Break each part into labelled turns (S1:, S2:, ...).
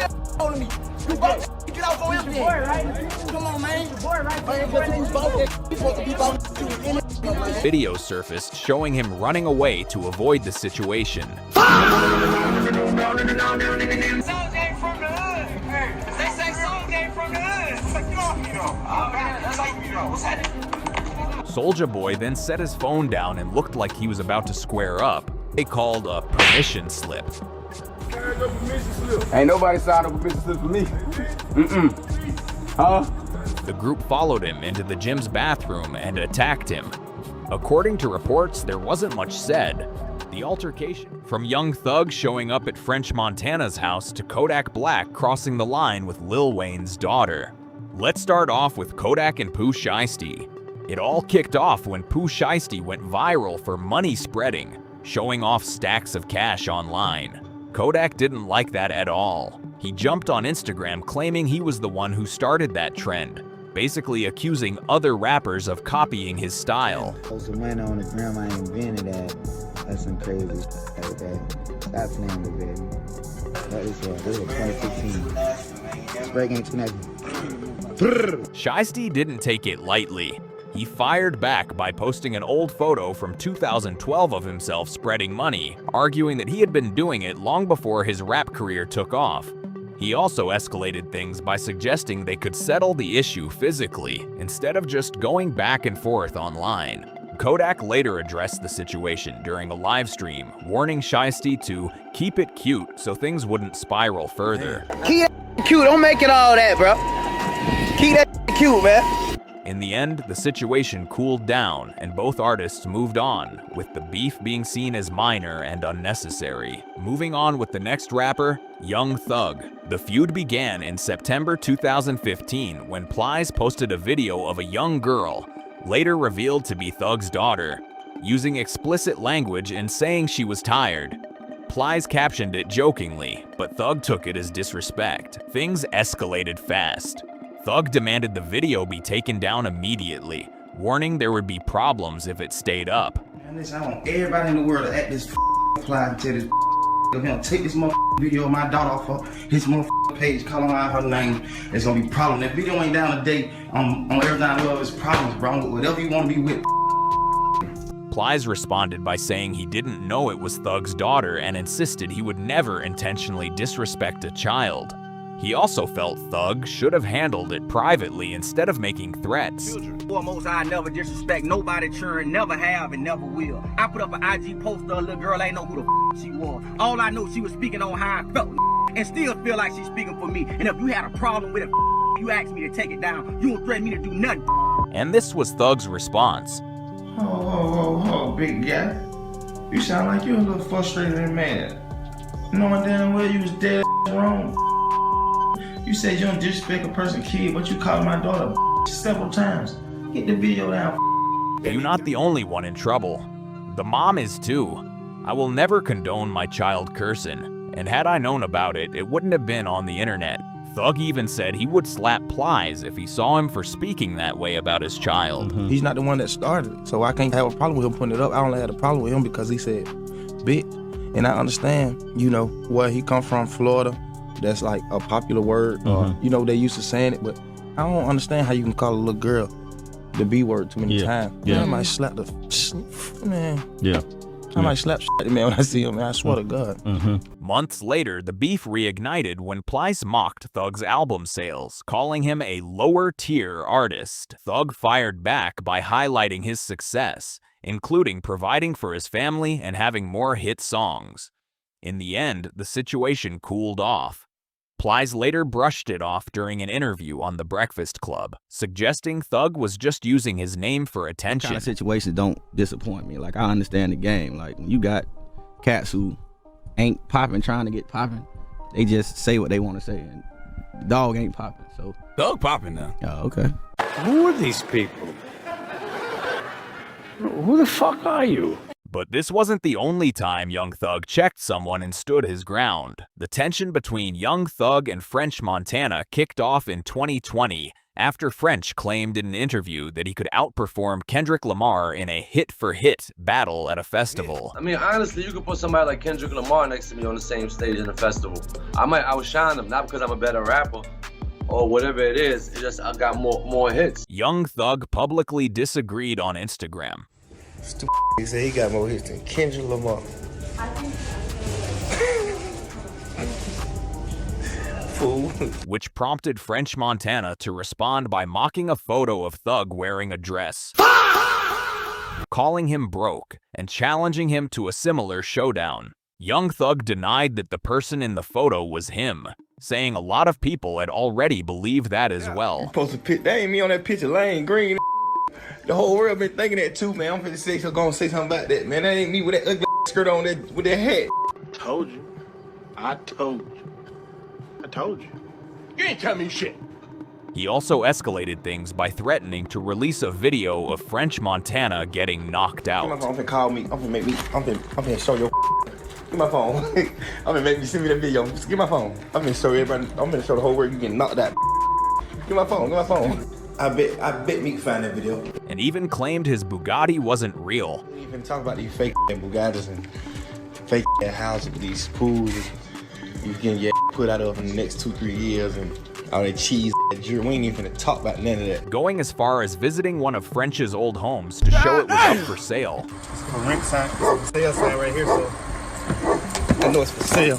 S1: that on me. You bought that, get off on him then. Come on, man.
S2: Video surfaced showing him running away to avoid the situation. Soulja Boy then set his phone down and looked like he was about to square up. They called a permission slip.
S3: Ain't nobody signed up a permission slip for me. Huh?
S2: The group followed him into the gym's bathroom and attacked him. According to reports, there wasn't much said. The altercation, from Young Thug showing up at French Montana's house to Kodak Black crossing the line with Lil Wayne's daughter. Let's start off with Kodak and Pooh Shiesty. It all kicked off when Pooh Shiesty went viral for money spreading, showing off stacks of cash online. Kodak didn't like that at all. He jumped on Instagram claiming he was the one who started that trend, basically accusing other rappers of copying his style.
S4: Some money on the gram, I invented that. That's some crazy like that. Stop playing with baby. That is what, this was 2015. Spray game 2019.
S2: Shiesty didn't take it lightly. He fired back by posting an old photo from 2012 of himself spreading money, arguing that he had been doing it long before his rap career took off. He also escalated things by suggesting they could settle the issue physically, instead of just going back and forth online. Kodak later addressed the situation during a live stream, warning Shiesty to keep it cute so things wouldn't spiral further.
S5: Keep that cute, don't make it all that, bro. Keep that cute, man.
S2: In the end, the situation cooled down and both artists moved on, with the beef being seen as minor and unnecessary. Moving on with the next rapper, Young Thug. The feud began in September 2015 when Plies posted a video of a young girl, later revealed to be Thug's daughter, using explicit language and saying she was tired. Plies captioned it jokingly, but Thug took it as disrespect. Things escalated fast. Thug demanded the video be taken down immediately, warning there would be problems if it stayed up.
S6: Man, listen, I want everybody in the world to act this fly and tell this if him take this video of my daughter off of his page, calling out her name. There's gonna be problem. That video ain't down today on everything I love is problems, bro. Whatever you want to be with.
S2: Plies responded by saying he didn't know it was Thug's daughter and insisted he would never intentionally disrespect a child. He also felt Thug should have handled it privately instead of making threats.
S5: Foremost, I never disrespect nobody, churn, never have and never will. I put up an IG post of a little girl, I ain't know who the she was. All I know, she was speaking on how I felt and still feel like she's speaking for me. And if you had a problem with it, you asked me to take it down. You don't threaten me to do nothing.
S2: And this was Thug's response.
S6: Oh, big guy. You sound like you're a little frustrated and mad. Knowing damn well you was dead wrong. You said you don't disrespect a person's kid, but you called my daughter several times. Get the video down.
S2: You're not the only one in trouble. The mom is too. I will never condone my child cursing, and had I known about it, it wouldn't have been on the internet. Thug even said he would slap Plies if he saw him for speaking that way about his child.
S7: He's not the one that started it, so I can't have a problem with him putting it up. I only had a problem with him because he said, "Bitch," and I understand, you know, where he come from, Florida. That's like a popular word, you know, they used to saying it, but I don't understand how you can call a little girl the B word too many times. I might slap the man. I might slap the man when I see him, man. I swear to God.
S2: Months later, the beef reignited when Plies mocked Thug's album sales, calling him a lower-tier artist. Thug fired back by highlighting his success, including providing for his family and having more hit songs. In the end, the situation cooled off. Plies later brushed it off during an interview on The Breakfast Club, suggesting Thug was just using his name for attention.
S8: Kind of situations don't disappoint me. Like, I understand the game. Like, when you got cats who ain't popping, trying to get popping, they just say what they want to say, and the dog ain't popping. So
S3: Thug popping now.
S8: Oh, okay.
S9: Who are these people? Who the fuck are you?
S2: But this wasn't the only time Young Thug checked someone and stood his ground. The tension between Young Thug and French Montana kicked off in 2020 after French claimed in an interview that he could outperform Kendrick Lamar in a hit-for-hit battle at a festival.
S9: I mean, honestly, you could put somebody like Kendrick Lamar next to me on the same stage in a festival. I might outshine him, not because I'm a better rapper or whatever it is, it's just I got more hits.
S2: Young Thug publicly disagreed on Instagram.
S7: Stupid. He said he got more hits than Kendrick Lamar. Fool.
S2: Which prompted French Montana to respond by mocking a photo of Thug wearing a dress, calling him broke, and challenging him to a similar showdown. Young Thug denied that the person in the photo was him, saying a lot of people had already believed that as well.
S7: Posted pic. That ain't me on that picture, Lane Green. The whole world been thinking that too, man. I'm finna say gonna say something about that, man. That ain't me with that ugly skirt on that with that hat.
S10: Told you. I told you. I told you. You ain't tell me shit.
S2: He also escalated things by threatening to release a video of French Montana getting knocked out.
S7: I'm finna call me. I'm finna show your. Give my phone. I'm finna make me send me that video. Just give my phone. I'm finna show everybody. I'm finna show the whole world you getting knocked out. Give my phone. Give my phone. I bet me can find that video.
S2: And even claimed his Bugatti wasn't real.
S7: We even talk about these fake Bugattis and fake houses with these Poohs. You getting your put out of in the next 2-3 years and all that cheese. We ain't even finna talk about none of that.
S2: Going as far as visiting one of French's old homes to show it was up for sale.
S7: It's a rent sign. It's a for sale sign right here, so I know it's for sale.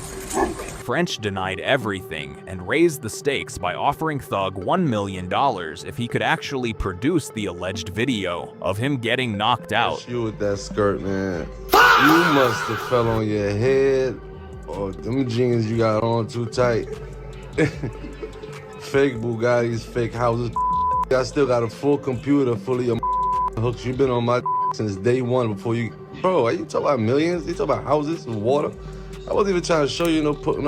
S2: French denied everything and raised the stakes by offering Thug $1 million if he could actually produce the alleged video of him getting knocked out.
S11: You with that skirt, man. You must have fell on your head, or them jeans you got on too tight. Fake Bugattis, fake houses. I still got a full computer full of your hooks. You've been on my since day one before you. Bro, are you talking about millions? You talking about houses and water? I wasn't even trying to show you no pool.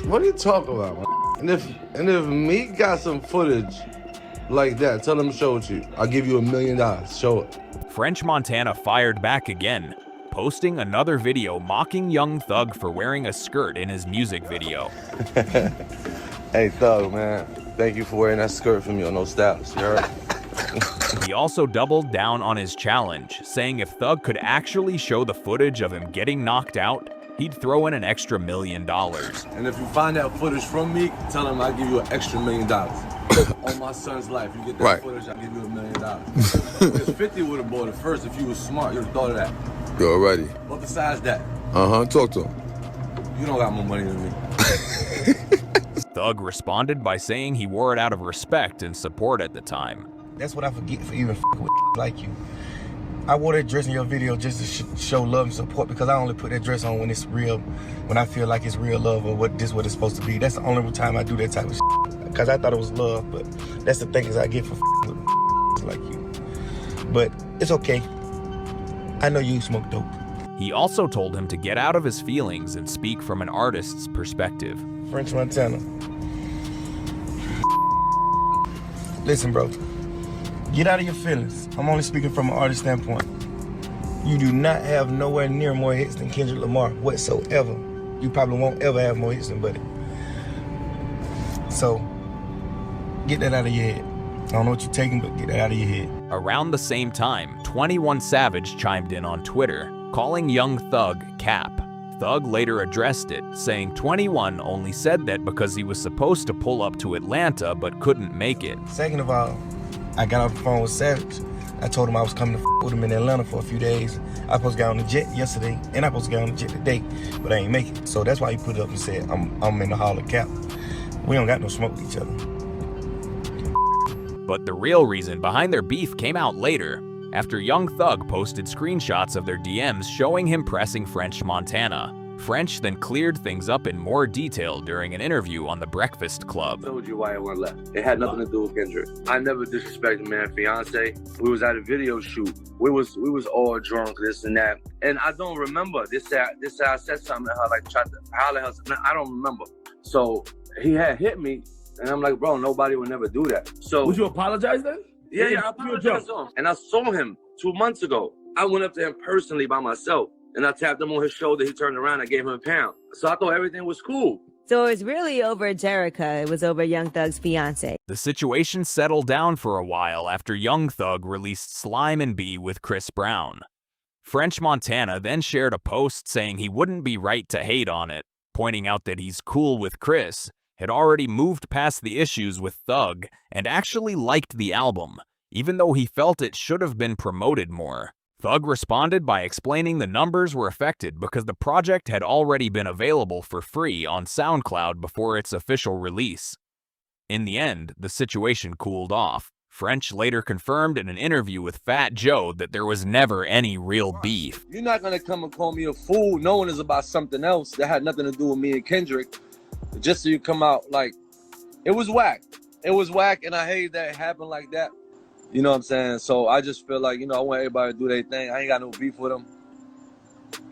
S11: What are you talking about, man? And if me got some footage like that, tell them to show it to you. I'll give you $1 million. Show it.
S2: French Montana fired back again, posting another video mocking Young Thug for wearing a skirt in his music video.
S11: Hey, Thug, man. Thank you for wearing that skirt for me on those styles. You heard?
S2: He also doubled down on his challenge, saying if Thug could actually show the footage of him getting knocked out, he'd throw in an extra $1 million.
S11: And if you find that footage from me, tell him I'll give you an extra $1 million. On my son's life, you get that footage, I'll give you $1 million. Because 50 would have bought it first. If you was smart, you'd have thought of that.
S3: Yo, already.
S11: But besides that,
S3: talk to him.
S11: You don't got more money than me.
S2: Thug responded by saying he wore it out of respect and support at the time.
S7: That's what I forget for even with like you. I wore that dress in your video just to show love and support because I only put that dress on when it's real, when I feel like it's real love or what it's supposed to be. That's the only time I do that type of shit. Because I thought it was love, but that's the things I get for with like you. But it's okay. I know you smoke dope.
S2: He also told him to get out of his feelings and speak from an artist's perspective.
S7: French Montana. Listen, bro. Get out of your feelings. I'm only speaking from an artist standpoint. You do not have nowhere near more hits than Kendrick Lamar whatsoever. You probably won't ever have more hits than Buddy. So, get that out of your head. I don't know what you're taking, but get that out of your head.
S2: Around the same time, 21 Savage chimed in on Twitter, calling Young Thug Cap. Thug later addressed it, saying 21 only said that because he was supposed to pull up to Atlanta but couldn't make it.
S7: Second of all, I got off the phone with Savage. I told him I was coming to with him in Atlanta for a few days. I was supposed to get on the jet yesterday, and I was supposed to get on the jet today, but I ain't make it. So that's why he put it up and said, I'm in the Hall of Cap. We don't got no smoke with each other.
S2: But the real reason behind their beef came out later, after Young Thug posted screenshots of their DMs showing him pressing French Montana. French then cleared things up in more detail during an interview on The Breakfast Club.
S9: I told you why I went left. It had nothing to do with Kendrick. I never disrespected my fiance. We was at a video shoot. We was all drunk, this and that. And I don't remember. This I said something to her, like tried to holler at her. I don't remember. So he had hit me, and I'm like, bro, nobody would never do that. So
S10: would you apologize then?
S9: Yeah, I apologized to him. And I saw him 2 months ago. I went up to him personally by myself, and I tapped him on his shoulder. He turned around, I gave him a pound. So I thought everything was cool.
S12: So it was really over Jerica. It was over Young Thug's fiance.
S2: The situation settled down for a while after Young Thug released Slime and B with Chris Brown. French Montana then shared a post saying he wouldn't be right to hate on it, pointing out that he's cool with Chris, had already moved past the issues with Thug, and actually liked the album, even though he felt it should have been promoted more. Thug responded by explaining the numbers were affected because the project had already been available for free on SoundCloud before its official release. In the end, the situation cooled off. French later confirmed in an interview with Fat Joe that there was never any real beef.
S9: You're not gonna come and call me a fool knowing it's about something else that had nothing to do with me and Kendrick, just so you come out like, it was whack. It was whack, and I hate that it happened like that. You know what I'm saying? So I just feel like, I want everybody to do their thing. I ain't got no beef with them.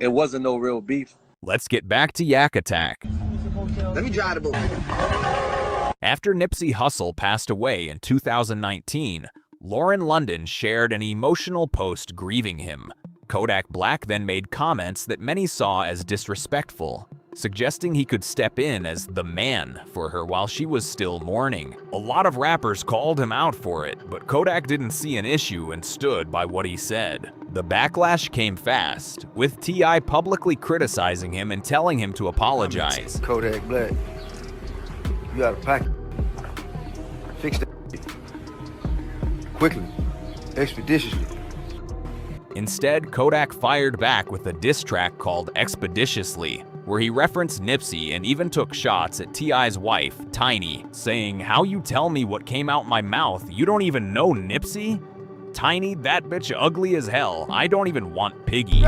S9: It wasn't no real beef.
S2: Let's get back to Yak Attack.
S4: Let me drive the boat.
S2: After Nipsey Hussle passed away in 2019, Lauren London shared an emotional post grieving him. Kodak Black then made comments that many saw as disrespectful, suggesting he could step in as the man for her while she was still mourning. A lot of rappers called him out for it, but Kodak didn't see an issue and stood by what he said. The backlash came fast, with T.I. publicly criticizing him and telling him to apologize.
S13: Kodak Black, you got a packet. Fix that quickly, expeditiously.
S2: Instead, Kodak fired back with a diss track called Expeditiously, where he referenced Nipsey and even took shots at T.I.'s wife, Tiny, saying, "How you tell me what came out my mouth? You don't even know Nipsey? Tiny, that bitch ugly as hell. I don't even want Piggy."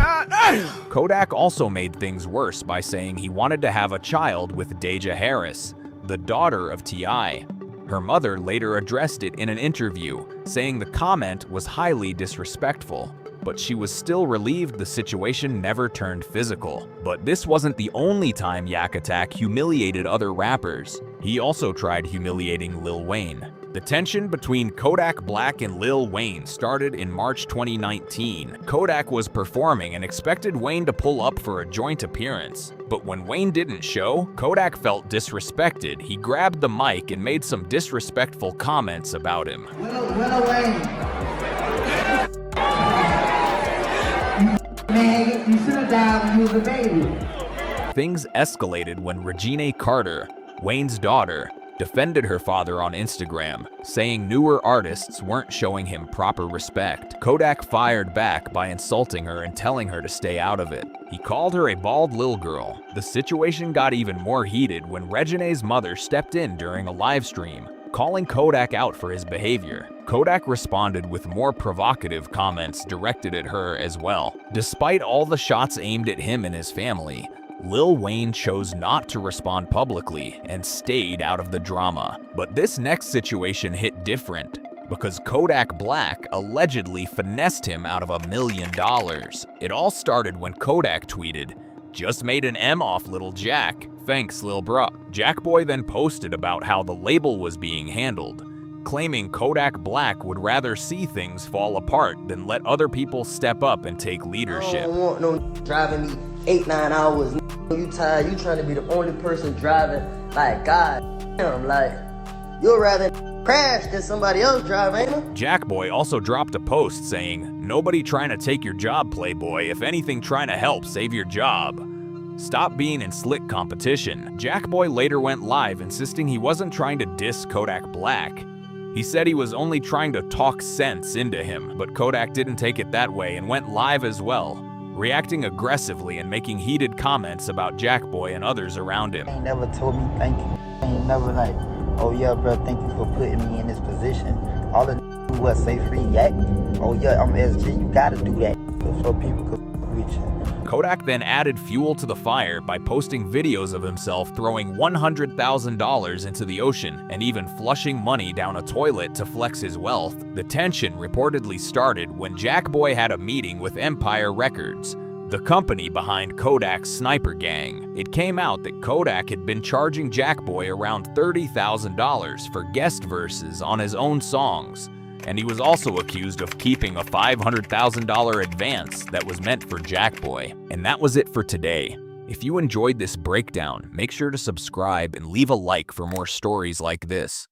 S2: Kodak also made things worse by saying he wanted to have a child with Deja Harris, the daughter of T.I. Her mother later addressed it in an interview, saying the comment was highly disrespectful, but she was still relieved the situation never turned physical. But this wasn't the only time Yak Attack humiliated other rappers. He also tried humiliating Lil Wayne. The tension between Kodak Black and Lil Wayne started in March 2019. Kodak was performing and expected Wayne to pull up for a joint appearance. But when Wayne didn't show, Kodak felt disrespected. He grabbed the mic and made some disrespectful comments about him.
S4: Lil Wayne. Man, you should have died when you was a baby.
S2: Things escalated when Regina Carter, Wayne's daughter, defended her father on Instagram, saying newer artists weren't showing him proper respect. Kodak fired back by insulting her and telling her to stay out of it. He called her a bald lil girl. The situation got even more heated when Regina's mother stepped in during a live stream, calling Kodak out for his behavior. Kodak responded with more provocative comments directed at her as well. Despite all the shots aimed at him and his family, Lil Wayne chose not to respond publicly and stayed out of the drama. But this next situation hit different, because Kodak Black allegedly finessed him out of $1 million. It all started when Kodak tweeted, "Just made an M off Lil Jack. Thanks, Lil Bro." Jackboy then posted about how the label was being handled, claiming Kodak Black would rather see things fall apart than let other people step up and take leadership.
S14: I don't want no driving me 8-9 hours. You tired, you trying to be the only person driving. Like, God damn, like, you'd rather crash than somebody else drive, ain't it?
S2: Jackboy also dropped a post saying, "Nobody trying to take your job, Playboy. If anything, trying to help save your job. Stop being in slick competition." Jackboy later went live insisting he wasn't trying to diss Kodak Black. He said he was only trying to talk sense into him, but Kodak didn't take it that way and went live as well, reacting aggressively and making heated comments about Jackboy and others around him.
S4: He ain't never told me thank you. He ain't never like, oh yeah, bro, thank you for putting me in this position. All the do was say free yak. Oh yeah, I'm SG, you gotta do that so people could reach you.
S2: Kodak then added fuel to the fire by posting videos of himself throwing $100,000 into the ocean and even flushing money down a toilet to flex his wealth. The tension reportedly started when Jackboy had a meeting with Empire Records, the company behind Kodak's Sniper Gang. It came out that Kodak had been charging Jackboy around $30,000 for guest verses on his own songs, And he was also accused of keeping a $500,000 advance that was meant for Jackboy. And that was it for today. If you enjoyed this breakdown, make sure to subscribe and leave a like for more stories like this.